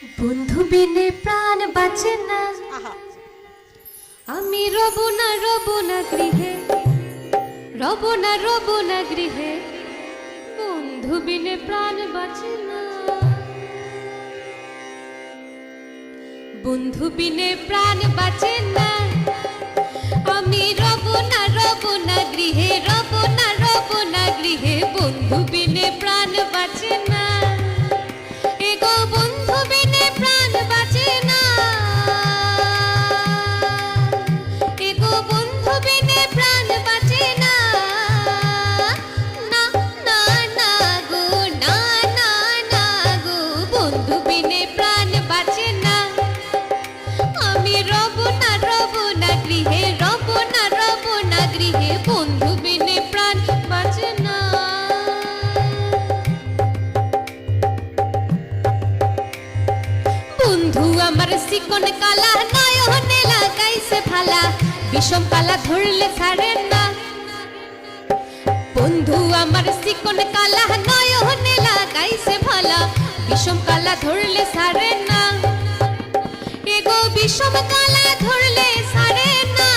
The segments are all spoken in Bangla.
বন্ধু বিনে প্রাণ বাঁচে না, আমি রব না গৃহে, রব না গৃহে, বন্ধু বিনে প্রাণ বাঁচে না। বন্ধু বিনে প্রাণ বাঁচে না, আমি রব না গৃহে, রব না গৃহে, বন্ধু বিনে প্রাণ বাঁচে না। এগো বন্ধু বিনে প্রাণ বাঁচে না, এগো বন্ধু বিনে প্রাণ বাঁচে না। না না না গো, না না না গো, বন্ধু বিনে প্রাণ বাঁচে না। আমি রব না গৃহে, রব না গৃহে, বন্ধু বিনে প্রাণ বাঁচে না। বন্ধু আমার চিকন কালা, নয়নে লাগাইছে ফালা, বিষম কালা ধরলে ছাড়ে না। বন্ধু আমার চিকন কালা, নয়নে লাগাইছে ফালা, বিষম কালা ধরলে ছাড়ে না। এগো বিষম কালা ধরলে ছাড়ে না।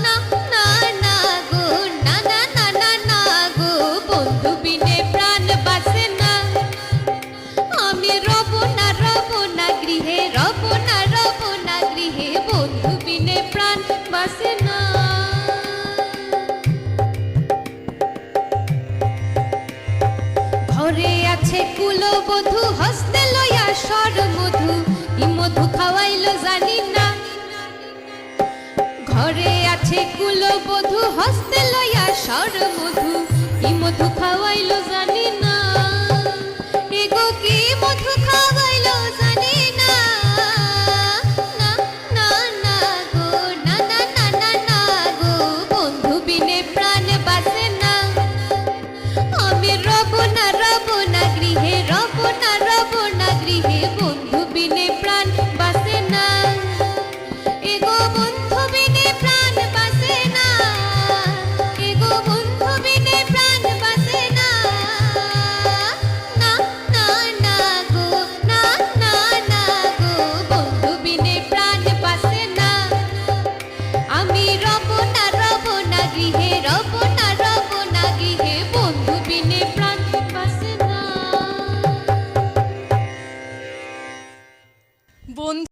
না না না গো, না না না না না গো, বন্ধু বিনে প্রাণ বাঁচে না। আমি রব না গৃহে, রব না গৃহে, বন্ধু বিনে প্রাণ বাঁচে না। ঘরে আছে কুলবধূ, হস্তে লইয়া সর মধু, ই মধু খাওয়াইলো জানি না। ঘরে আছে কুলবধূ, হস্তে লইয়া সর মধু, ই মধু খাওয়াইলো জানি না। এগো কি মধু খাওয়াইলো জানি না। না না না গো, না না না না না গো, বন্ধু বিনে প্রাণ বাঁচে না। আমি রব না গৃহে, রব